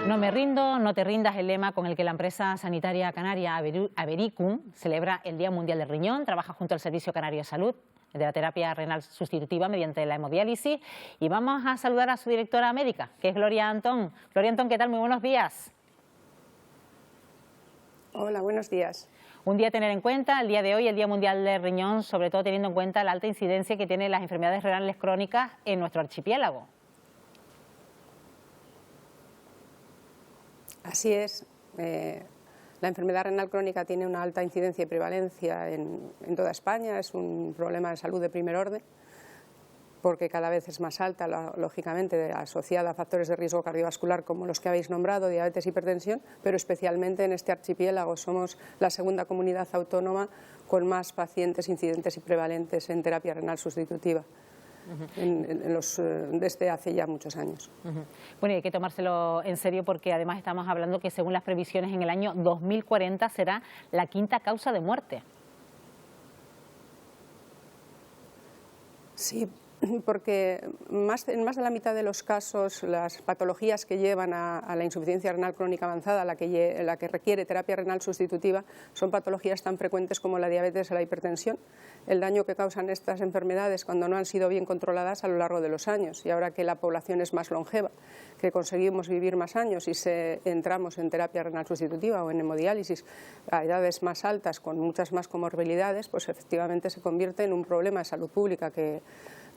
No me rindo, no te rindas, el lema con el que la empresa sanitaria canaria Avericum celebra el Día Mundial del Riñón. Trabaja junto al Servicio Canario de Salud de la terapia renal sustitutiva mediante la hemodiálisis. Y vamos a saludar a su directora médica, que es Gloria Antón. Gloria Antón, ¿qué tal? Muy buenos días. Hola, buenos días. Un día a tener en cuenta, el día de hoy, el Día Mundial del Riñón, sobre todo teniendo en cuenta la alta incidencia que tienen las enfermedades renales crónicas en nuestro archipiélago. Así es. La enfermedad renal crónica tiene una alta incidencia y prevalencia en toda España. Es un problema de salud de primer orden, porque cada vez es más alta, lógicamente, asociada a factores de riesgo cardiovascular como los que habéis nombrado, diabetes, hipertensión, pero especialmente en este archipiélago somos la segunda comunidad autónoma con más pacientes incidentes y prevalentes en terapia renal sustitutiva. Desde hace ya muchos años. Bueno, y hay que tomárselo en serio porque además estamos hablando que según las previsiones en el año 2040 será la quinta causa de muerte. Sí, porque en más de la mitad de los casos las patologías que llevan a la insuficiencia renal crónica avanzada, la que requiere terapia renal sustitutiva, son patologías tan frecuentes como la diabetes o la hipertensión. El daño que causan estas enfermedades cuando no han sido bien controladas a lo largo de los años, y ahora que la población es más longeva, que conseguimos vivir más años y entramos en terapia renal sustitutiva o en hemodiálisis a edades más altas con muchas más comorbilidades, pues efectivamente se convierte en un problema de salud pública que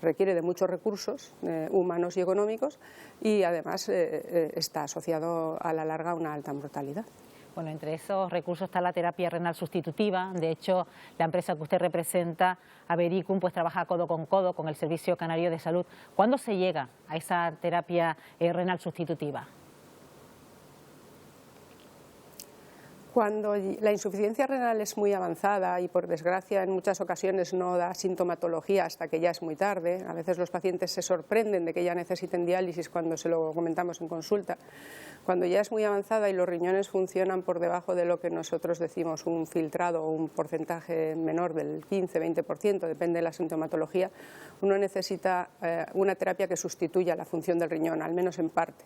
requiere de muchos recursos humanos y económicos, y además está asociado a la larga a una alta mortalidad. Bueno, entre esos recursos está la terapia renal sustitutiva. De hecho, la empresa que usted representa, Avericum, pues trabaja codo con el Servicio Canario de Salud. ¿Cuándo se llega a esa terapia renal sustitutiva? Cuando la insuficiencia renal es muy avanzada y, por desgracia, en muchas ocasiones no da sintomatología hasta que ya es muy tarde. A veces los pacientes se sorprenden de que ya necesiten diálisis cuando se lo comentamos en consulta. Cuando ya es muy avanzada y los riñones funcionan por debajo de lo que nosotros decimos un filtrado o un porcentaje menor del 15-20%, depende de la sintomatología, uno necesita una terapia que sustituya la función del riñón, al menos en parte.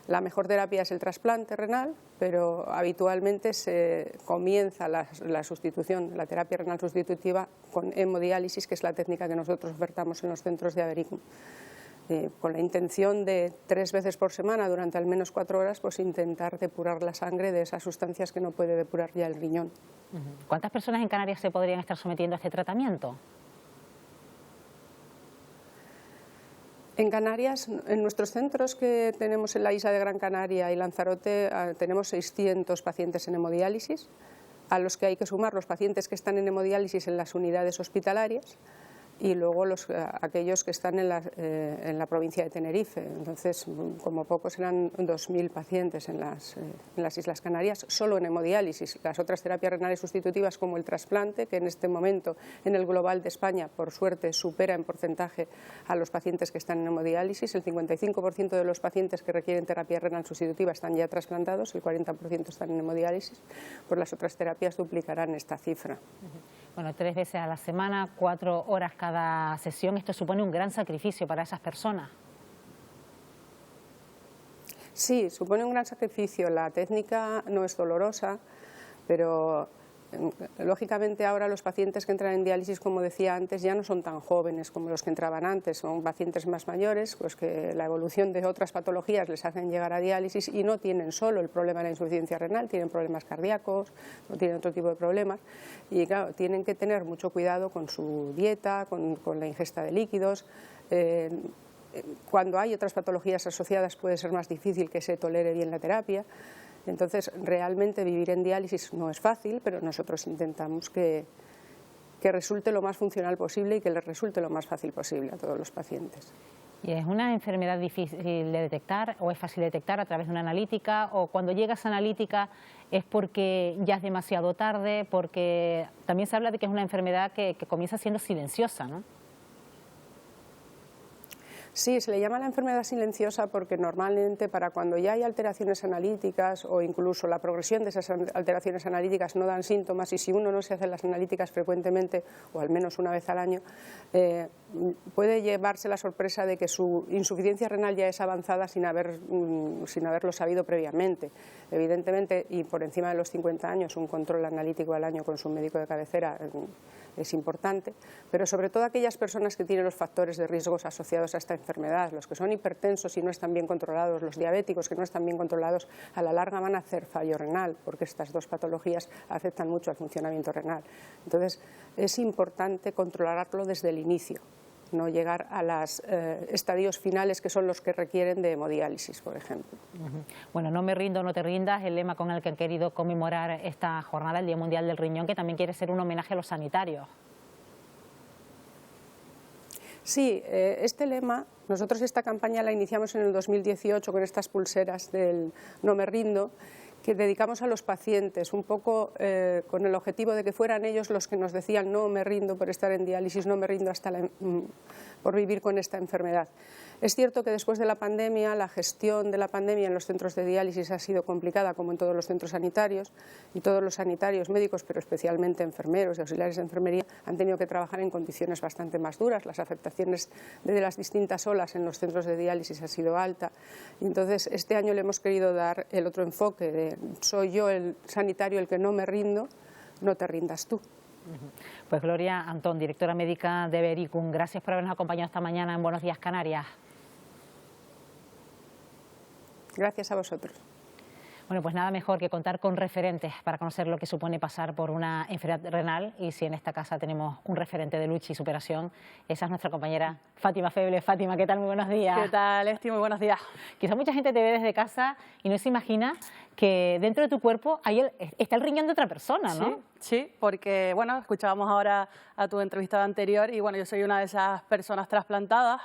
La mejor terapia es el trasplante renal, pero habitualmente se comienza la sustitución, la terapia renal sustitutiva, con hemodiálisis, que es la técnica que nosotros ofertamos en los centros de Avericum, con la intención de 3 veces por semana, durante al menos 4 horas, pues intentar depurar la sangre de esas sustancias que no puede depurar ya el riñón. ¿Cuántas personas en Canarias se podrían estar sometiendo a este tratamiento? En Canarias, en nuestros centros que tenemos en la isla de Gran Canaria y Lanzarote, tenemos 600 pacientes en hemodiálisis, a los que hay que sumar los pacientes que están en hemodiálisis en las unidades hospitalarias y luego aquellos que están en la provincia de Tenerife. Entonces, como poco serán 2.000 pacientes en las Islas Canarias, solo en hemodiálisis. Las otras terapias renales sustitutivas, como el trasplante, que en este momento en el global de España, por suerte, supera en porcentaje a los pacientes que están en hemodiálisis. El 55% de los pacientes que requieren terapia renal sustitutiva están ya trasplantados, el 40% están en hemodiálisis. Pues las otras terapias duplicarán esta cifra. Bueno, 3 veces a la semana, 4 horas cada sesión. Esto supone un gran sacrificio para esas personas. Sí, supone un gran sacrificio. La técnica no es dolorosa, pero lógicamente ahora los pacientes que entran en diálisis, como decía antes, ya no son tan jóvenes como los que entraban antes, son pacientes más mayores, pues que la evolución de otras patologías les hacen llegar a diálisis y no tienen solo el problema de la insuficiencia renal, tienen problemas cardíacos, no tienen otro tipo de problemas, y claro, tienen que tener mucho cuidado con su dieta, con la ingesta de líquidos. Cuando hay otras patologías asociadas puede ser más difícil que se tolere bien la terapia. Entonces, realmente vivir en diálisis no es fácil, pero nosotros intentamos que resulte lo más funcional posible y que les resulte lo más fácil posible a todos los pacientes. ¿Y es una enfermedad difícil de detectar o es fácil de detectar a través de una analítica? ¿O cuando llega esa analítica es porque ya es demasiado tarde? Porque también se habla de que es una enfermedad que comienza siendo silenciosa, ¿no? Sí, se le llama la enfermedad silenciosa porque normalmente para cuando ya hay alteraciones analíticas o incluso la progresión de esas alteraciones analíticas no dan síntomas, y si uno no se hace las analíticas frecuentemente o al menos una vez al año, puede llevarse la sorpresa de que su insuficiencia renal ya es avanzada sin haberlo sabido previamente. Evidentemente, y por encima de los 50 años, un control analítico al año con su médico de cabecera es importante, pero sobre todo aquellas personas que tienen los factores de riesgos asociados a esta enfermedad, los que son hipertensos y no están bien controlados, los diabéticos que no están bien controlados, a la larga van a hacer fallo renal, porque estas dos patologías afectan mucho al funcionamiento renal. Entonces, es importante controlarlo desde el inicio, no llegar a los estadios finales que son los que requieren de hemodiálisis, por ejemplo. Bueno, no me rindo, no te rindas, el lema con el que han querido conmemorar esta jornada, el Día Mundial del Riñón, que también quiere ser un homenaje a los sanitarios. Sí, este lema, nosotros esta campaña la iniciamos en el 2018 con estas pulseras del No me rindo, que dedicamos a los pacientes, un poco con el objetivo de que fueran ellos los que nos decían no me rindo por estar en diálisis, no me rindo por vivir con esta enfermedad. Es cierto que después de la pandemia, la gestión de la pandemia en los centros de diálisis ha sido complicada, como en todos los centros sanitarios, y todos los sanitarios, médicos, pero especialmente enfermeros y auxiliares de enfermería, han tenido que trabajar en condiciones bastante más duras. Las afectaciones de las distintas olas en los centros de diálisis ha sido alta. Y entonces, este año le hemos querido dar el otro enfoque de soy yo el sanitario el que no me rindo, no te rindas tú. Pues Gloria Antón, directora médica de Evericum, gracias por habernos acompañado esta mañana en Buenos Días Canarias. Gracias a vosotros. Bueno, pues nada mejor que contar con referentes para conocer lo que supone pasar por una enfermedad renal, y si en esta casa tenemos un referente de lucha y superación, esa es nuestra compañera Fátima Feble. Fátima, ¿qué tal? Muy buenos días. ¿Qué tal, Esti? Muy buenos días. Quizá mucha gente te ve desde casa y no se imagina que dentro de tu cuerpo está el riñón de otra persona, ¿no? Sí, porque, bueno, escuchábamos ahora a tu entrevistada anterior y, bueno, yo soy una de esas personas trasplantadas.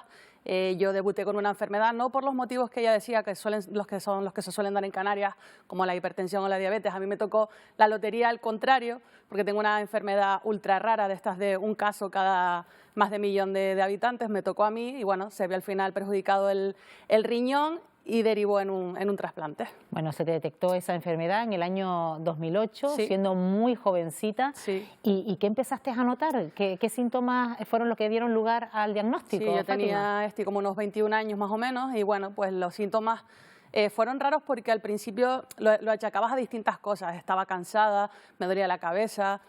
Yo debuté con una enfermedad, no por los motivos que ella decía, que son los que se suelen dar en Canarias, como la hipertensión o la diabetes. A mí me tocó la lotería al contrario, porque tengo una enfermedad ultra rara, de estas de un caso cada más de 1 millón de habitantes. Me tocó a mí y, bueno, se ve al final perjudicado el riñón y derivó en un trasplante. Bueno, se te detectó esa enfermedad en el año 2008, sí, siendo muy jovencita. Sí. ¿Y qué empezaste a notar? ¿Qué síntomas fueron los que dieron lugar al diagnóstico? Sí, yo Fátima? tenía como unos 21 años más o menos y, bueno, pues los síntomas fueron raros porque al principio lo achacabas a distintas cosas. Estaba cansada, me dolía la cabeza,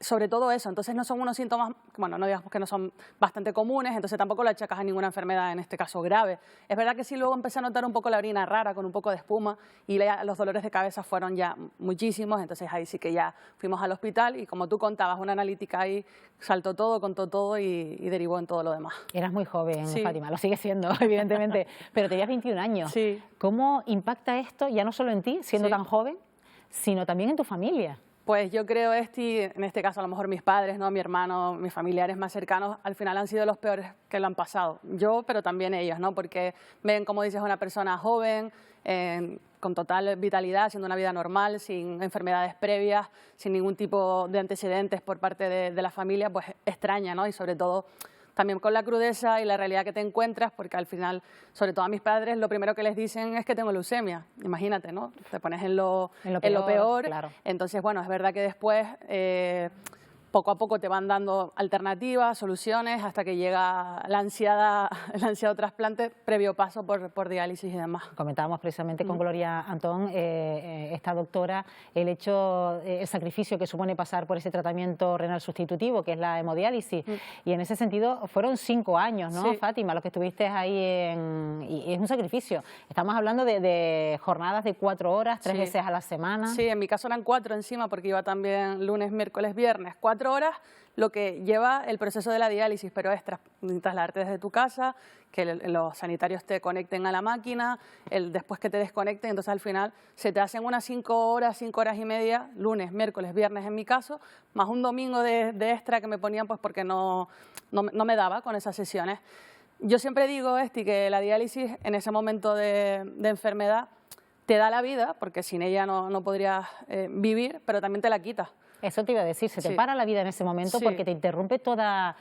sobre todo eso. Entonces no son unos síntomas, bueno, no digamos que no son bastante comunes, entonces tampoco lo achacas a ninguna enfermedad, en este caso grave. Es verdad que sí, luego empecé a notar un poco la orina rara, con un poco de espuma, y los dolores de cabeza fueron ya muchísimos, entonces ahí sí que ya fuimos al hospital y, como tú contabas, una analítica ahí saltó todo, contó todo y derivó en todo lo demás. Eras muy joven, sí, Fátima, lo sigues siendo, evidentemente, pero tenías 21 años. Sí. ¿Cómo impacta esto, ya no solo en ti, siendo Sí. tan joven, sino también en tu familia? Pues yo creo, Esti, en este caso a lo mejor mis padres, ¿no?, mi hermano, mis familiares más cercanos, al final han sido los peores que lo han pasado. Yo, pero también ellos, ¿no? Porque ven, como dices, una persona joven, con total vitalidad, haciendo una vida normal, sin enfermedades previas, sin ningún tipo de antecedentes por parte de la familia, pues extraña, ¿no? Y sobre todo también con la crudeza y la realidad que te encuentras, porque al final, sobre todo a mis padres, lo primero que les dicen es que tengo leucemia. Imagínate, ¿no? Te pones en lo peor. Claro. Entonces, bueno, es verdad que después, poco a poco te van dando alternativas, soluciones, hasta que llega el ansiado trasplante, previo paso por diálisis y demás. Comentábamos precisamente con Gloria Antón, esta doctora, el sacrificio que supone pasar por ese tratamiento renal sustitutivo, que es la hemodiálisis, y en ese sentido fueron 5 años, ¿no, Sí. Fátima, los que estuviste ahí, y es un sacrificio. Estamos hablando de jornadas de 4 horas, 3 Sí. veces a la semana. Sí, en mi caso eran 4 encima, porque iba también lunes, miércoles, viernes, 4 horas, lo que lleva el proceso de la diálisis, pero es trasladarte desde tu casa, que los sanitarios te conecten a la máquina, después que te desconecten, entonces al final se te hacen unas 5 horas, 5 horas y media, lunes, miércoles, viernes en mi caso, más un domingo de extra que me ponían, pues porque no me daba con esas sesiones. Yo siempre digo, Esti, que la diálisis en ese momento de enfermedad te da la vida, porque sin ella no podrías vivir, pero también te la quita. Eso te iba a decir, se te Sí. para la vida en ese momento, Sí. porque te interrumpe toda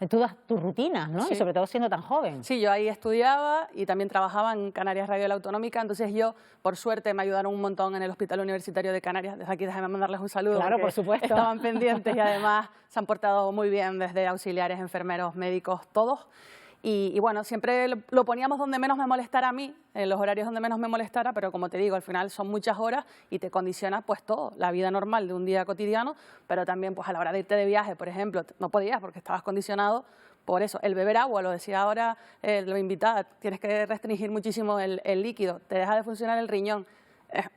todas tus rutinas, ¿no? Sí. Y sobre todo siendo tan joven. Sí, yo ahí estudiaba y también trabajaba en Canarias Radio La Autonómica, entonces yo, por suerte, me ayudaron un montón en el Hospital Universitario de Canarias. Desde aquí déjame mandarles un saludo. Claro, porque por supuesto. Estaban pendientes y además se han portado muy bien desde auxiliares, enfermeros, médicos, todos. Y bueno, siempre lo poníamos donde menos me molestara a mí, en los horarios donde menos me molestara, pero como te digo, al final son muchas horas y te condiciona pues todo, la vida normal de un día cotidiano, pero también pues a la hora de irte de viaje, por ejemplo, no podías porque estabas condicionado por eso. El beber agua, lo decía ahora la invitada, tienes que restringir muchísimo el líquido, te deja de funcionar el riñón.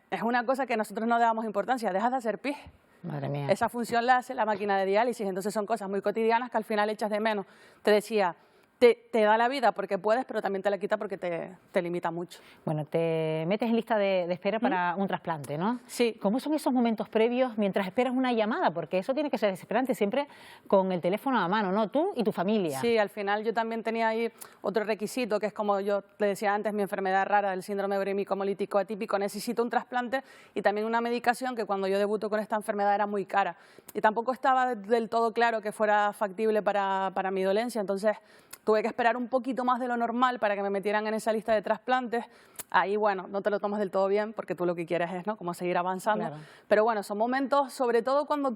Es una cosa que nosotros no le damos importancia, dejas de hacer pis. Madre mía. Esa función la hace la máquina de diálisis, entonces son cosas muy cotidianas que al final echas de menos. Te decía, te da la vida porque puedes, pero también te la quita porque te limita mucho. Bueno, te metes en lista de espera para un trasplante, ¿no? Sí. ¿Cómo son esos momentos previos mientras esperas una llamada? Porque eso tiene que ser desesperante, siempre con el teléfono a mano, ¿no? Tú y tu familia. Sí, al final yo también tenía ahí otro requisito, que es como yo le decía antes, mi enfermedad rara del síndrome urémico hemolítico atípico, necesito un trasplante y también una medicación que cuando yo debuto con esta enfermedad era muy cara. Y tampoco estaba del todo claro que fuera factible para mi dolencia, entonces tuve que esperar un poquito más de lo normal para que me metieran en esa lista de trasplantes. Ahí, bueno, no te lo tomas del todo bien porque tú lo que quieres es, ¿no?, como seguir avanzando. Claro. Pero bueno, son momentos, sobre todo cuando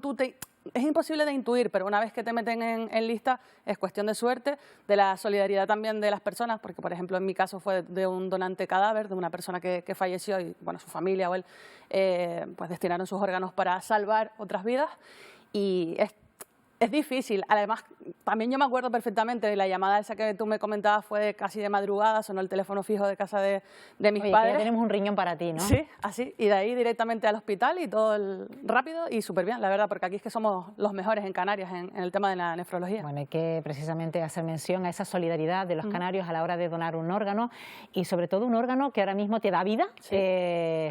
es imposible de intuir, pero una vez que te meten en lista es cuestión de suerte, de la solidaridad también de las personas, porque por ejemplo en mi caso fue de un donante cadáver, de una persona que falleció y bueno, su familia o él pues destinaron sus órganos para salvar otras vidas y es difícil. Además, también yo me acuerdo perfectamente de la llamada esa que tú me comentabas, fue casi de madrugada, sonó el teléfono fijo de casa de mis Oye, padres. que ya tenemos un riñón para ti, ¿no? Sí, así, y de ahí directamente al hospital y todo rápido y súper bien, la verdad, porque aquí es que somos los mejores en Canarias en el tema de la nefrología. Bueno, hay que precisamente hacer mención a esa solidaridad de los canarios a la hora de donar un órgano y sobre todo un órgano que ahora mismo te da vida, Sí.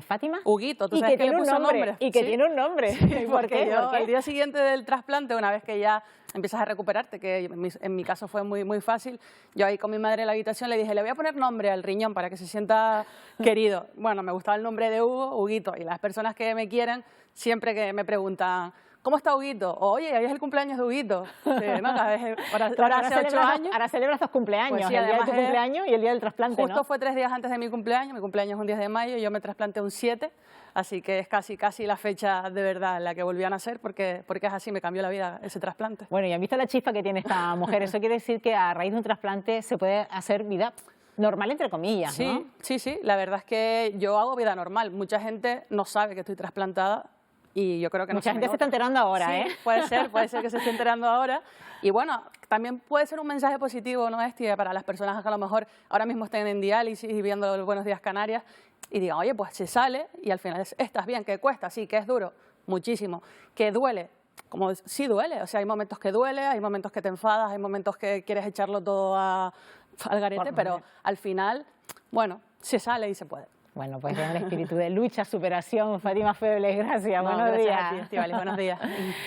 Fátima. Huguito, tú y sabes que tiene le un puso nombre. Y que Sí. tiene un nombre. Sí, ¿Por porque qué? yo, ¿Por qué? al día siguiente del trasplante, una vez que ya empiezas a recuperarte, que en mi caso fue muy, muy fácil, yo ahí con mi madre en la habitación le dije, le voy a poner nombre al riñón para que se sienta querido. Bueno, me gustaba el nombre de Hugo, Huguito, y las personas que me quieren, siempre que me preguntan, ¿cómo está Huguito? Oye, hoy es el cumpleaños de Huguito. ¿No? Ahora hace 8 años. Ahora celebras tus cumpleaños, Pues sí, el día de además tu cumpleaños y el día del trasplante, Justo ¿no? fue 3 días antes de mi cumpleaños es un 10 de mayo, yo me trasplanté un 7, así que es casi la fecha de verdad en la que volví a nacer, porque es así, me cambió la vida ese trasplante. Bueno, y han visto la chispa que tiene esta mujer. Eso quiere decir que a raíz de un trasplante se puede hacer vida normal, entre comillas, Sí, ¿no? sí, la verdad es que yo hago vida normal. Mucha gente no sabe que estoy trasplantada y yo creo que no Mucha gente se está enterando ahora, Sí, ¿eh? puede ser que se esté enterando ahora. Y bueno, también puede ser un mensaje positivo, ¿no, Esti? Para las personas que a lo mejor ahora mismo estén en diálisis y viendo los Buenos Días Canarias y digan, oye, pues se sale y al final estás bien, que cuesta, sí, que es duro, muchísimo, que duele. Como sí duele, o sea, hay momentos que duele, hay momentos que te enfadas, hay momentos que quieres echarlo todo al garete, pero al final, bueno, se sale y se puede. Bueno, pues tiene el espíritu de lucha, superación. Fátima Febles, gracias. No, Buenos gracias días. a ti, Estíbaliz, buenos días.